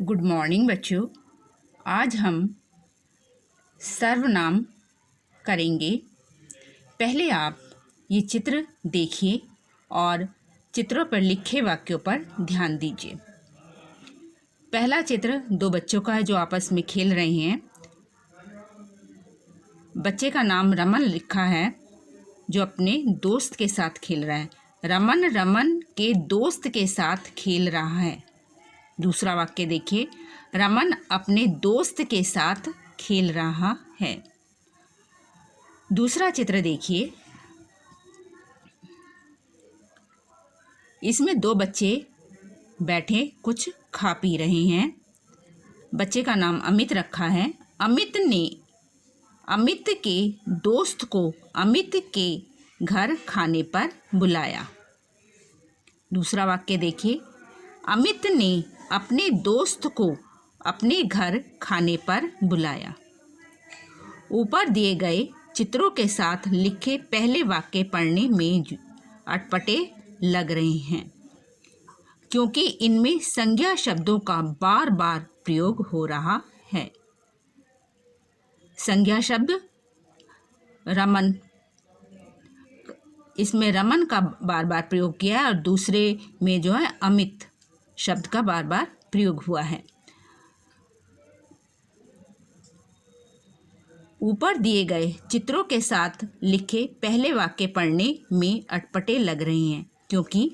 Good morning बच्चों। आज हम सर्वनाम करेंगे। पहले आप ये चित्र देखिए और चित्रों पर लिखे वाक्यों पर ध्यान दीजिए। पहला चित्र दो बच्चों का है जो आपस में खेल रहे हैं। बच्चे का नाम रमन लिखा है जो अपने दोस्त के साथ खेल रहा है। रमन रमन के दोस्त के साथ खेल रहा है। दूसरा वाक्य देखिए, रमन अपने दोस्त के साथ खेल रहा है। दूसरा चित्र देखिए, इसमें दो बच्चे बैठे कुछ खा पी रहे हैं। बच्चे का नाम अमित रखा है। अमित ने अमित के दोस्त को अमित के घर खाने पर बुलाया। दूसरा वाक्य देखिए, अमित ने अपने दोस्त को अपने घर खाने पर बुलाया। ऊपर दिए गए चित्रों के साथ लिखे पहले वाक्य पढ़ने में अटपटे लग रहे हैं क्योंकि इनमें संज्ञा शब्दों का बार बार प्रयोग हो रहा है। संज्ञा शब्द रमन, इसमें रमन का बार बार प्रयोग किया है और दूसरे में जो है अमित शब्द का बार बार प्रयोग हुआ है। ऊपर दिए गए चित्रों के साथ लिखे पहले वाक्य पढ़ने में अटपटे लग रहे हैं क्योंकि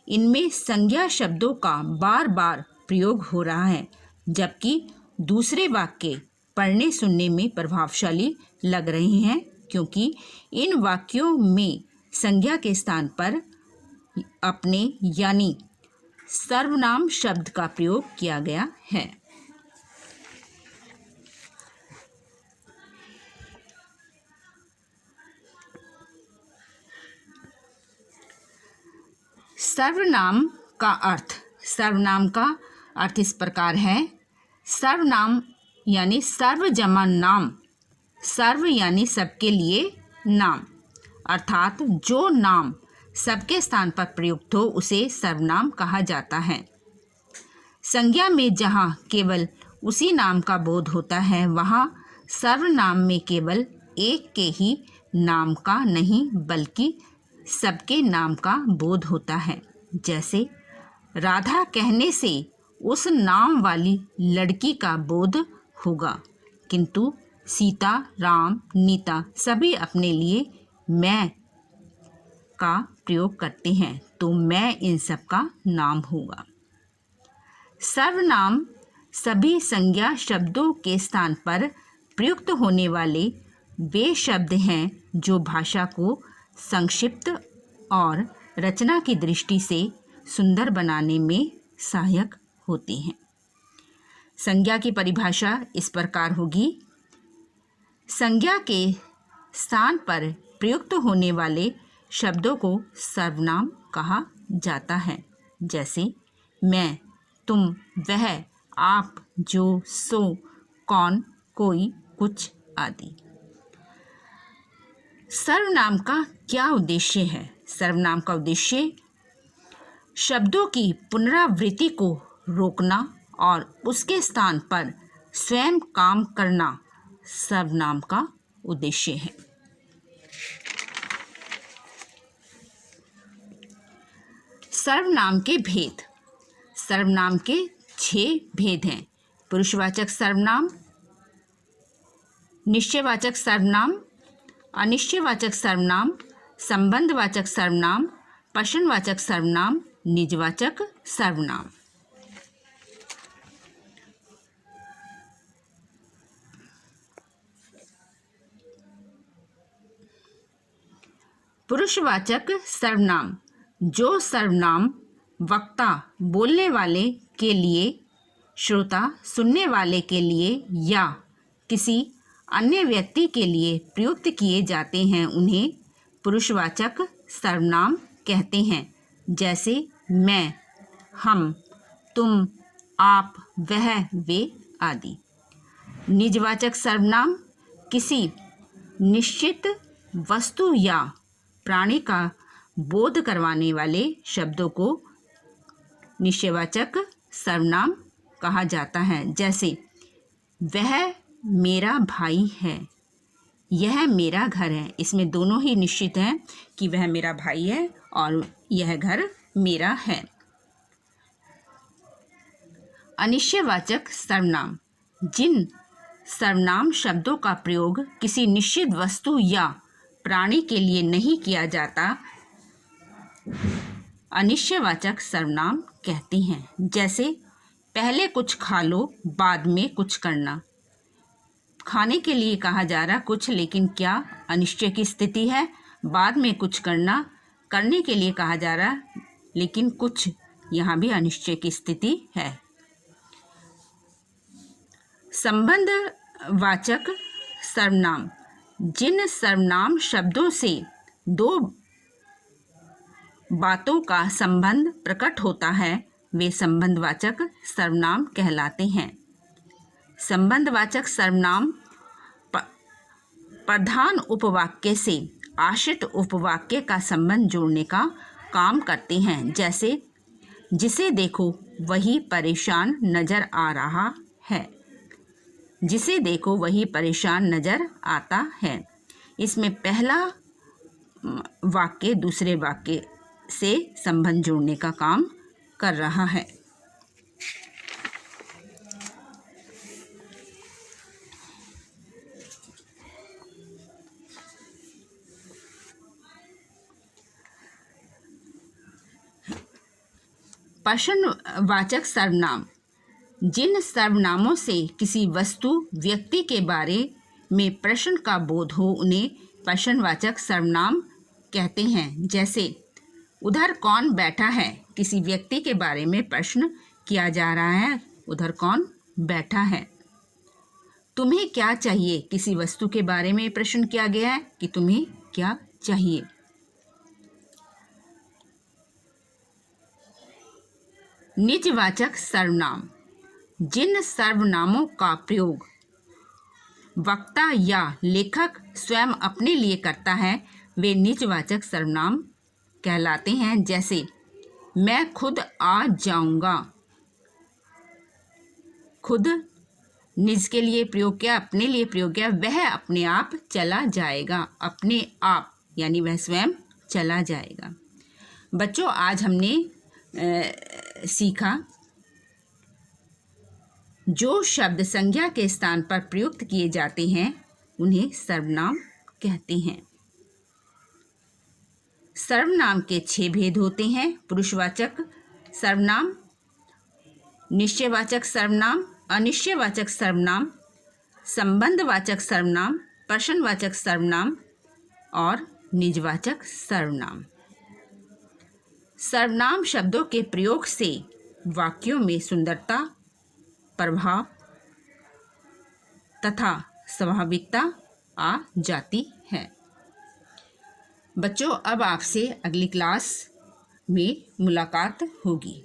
इनमें संज्ञा शब्दों का बार बार प्रयोग हो रहा है, जबकि दूसरे वाक्य पढ़ने सुनने में प्रभावशाली लग रहे हैं क्योंकि इन वाक्यों में संज्ञा के स्थान पर अपने यानी सर्वनाम शब्द का प्रयोग किया गया है। सर्वनाम का अर्थ इस प्रकार है। सर्वनाम यानी सर्व जमा नाम। सर्व यानी सबके लिए नाम, अर्थात जो नाम सबके स्थान पर प्रयुक्त हो उसे सर्वनाम कहा जाता है। संज्ञा में जहाँ केवल उसी नाम का बोध होता है वहाँ सर्वनाम में केवल एक के ही नाम का नहीं बल्कि सबके नाम का बोध होता है। जैसे राधा कहने से उस नाम वाली लड़की का बोध होगा, किंतु सीता, राम, नीता सभी अपने लिए मैं का प्रयोग करते हैं तो मैं इन सब का नाम होगा। सर्वनाम सभी संज्ञा शब्दों के स्थान पर प्रयुक्त होने वाले वे शब्द हैं जो भाषा को संक्षिप्त और रचना की दृष्टि से सुंदर बनाने में सहायक होते हैं। संज्ञा की परिभाषा इस प्रकार होगी। संज्ञा के स्थान पर प्रयुक्त होने वाले शब्दों को सर्वनाम कहा जाता है। जैसे मैं, तुम, वह, आप, जो, सो, कौन, कोई, कुछ आदि। सर्वनाम का क्या उद्देश्य है? सर्वनाम का उद्देश्य शब्दों की पुनरावृत्ति को रोकना और उसके स्थान पर स्वयं काम करना सर्वनाम का उद्देश्य है। सर्वनाम के भेद। सर्वनाम के 6 भेद हैं। पुरुषवाचक सर्वनाम, निश्चयवाचक सर्वनाम, अनिश्चयवाचक सर्वनाम, संबंधवाचक सर्वनाम, प्रश्नवाचक सर्वनाम, निजवाचक सर्वनाम। पुरुषवाचक सर्वनाम जो सर्वनाम वक्ता बोलने वाले के लिए, श्रोता सुनने वाले के लिए या किसी अन्य व्यक्ति के लिए प्रयुक्त किए जाते हैं उन्हें पुरुषवाचक सर्वनाम कहते हैं। जैसे मैं, हम, तुम, आप, वह, वे आदि। निजवाचक सर्वनाम किसी निश्चित वस्तु या प्राणी का बोध करवाने वाले शब्दों को निश्चयवाचक सर्वनाम कहा जाता है, जैसे वह मेरा भाई है, यह मेरा घर है। इसमें दोनों ही निश्चित हैं कि वह मेरा भाई है और यह घर मेरा है। अनिश्चयवाचक सर्वनाम, जिन सर्वनाम शब्दों का प्रयोग किसी निश्चित वस्तु या प्राणी के लिए नहीं किया जाता, अनिश्चयवाचक सर्वनाम कहते हैं। जैसे पहले कुछ खा लो, बाद में कुछ करना। खाने के लिए कहा जा रहा कुछ, लेकिन क्या अनिश्चय की स्थिति है। बाद में कुछ करना, करने के लिए कहा जा रहा लेकिन कुछ, यहाँ भी अनिश्चय की स्थिति है। संबंधवाचक सर्वनाम, जिन सर्वनाम शब्दों से दो बातों का संबंध प्रकट होता है वे संबंधवाचक सर्वनाम कहलाते हैं। संबंधवाचक सर्वनाम प्रधान उपवाक्य से आश्रित उपवाक्य का संबंध जोड़ने का काम करते हैं। जैसे जिसे देखो वही परेशान नजर आ रहा है, जिसे देखो वही परेशान नजर आता है। इसमें पहला वाक्य दूसरे वाक्य से संबंध जोड़ने का काम कर रहा है। प्रश्नवाचक सर्वनाम, जिन सर्वनामों से किसी वस्तु व्यक्ति के बारे में प्रश्न का बोध हो उन्हें प्रश्नवाचक सर्वनाम कहते हैं। जैसे उधर कौन बैठा है, किसी व्यक्ति के बारे में प्रश्न किया जा रहा है, उधर कौन बैठा है। तुम्हें क्या चाहिए, किसी वस्तु के बारे में प्रश्न किया गया है कि तुम्हें क्या चाहिए। निजवाचक सर्वनाम, जिन सर्वनामों का प्रयोग वक्ता या लेखक स्वयं अपने लिए करता है वे निजवाचक सर्वनाम कहलाते हैं। जैसे मैं खुद आ जाऊंगा, खुद निज के लिए प्रयोग किया, अपने लिए प्रयोग किया। वह अपने आप चला जाएगा, अपने आप यानी वह स्वयं चला जाएगा। बच्चों, आज हमने सीखा जो शब्द संज्ञा के स्थान पर प्रयुक्त किए जाते हैं उन्हें सर्वनाम कहते हैं। सर्वनाम के 6 भेद होते हैं: पुरुषवाचक सर्वनाम, निश्चयवाचक सर्वनाम, अनिश्चयवाचक सर्वनाम, संबंधवाचक सर्वनाम, प्रश्नवाचक सर्वनाम और निजवाचक सर्वनाम। सर्वनाम शब्दों के प्रयोग से वाक्यों में सुंदरता, प्रभाव तथा स्वाभाविकता आ जाती है। बच्चों, अब आपसे अगली क्लास में मुलाकात होगी।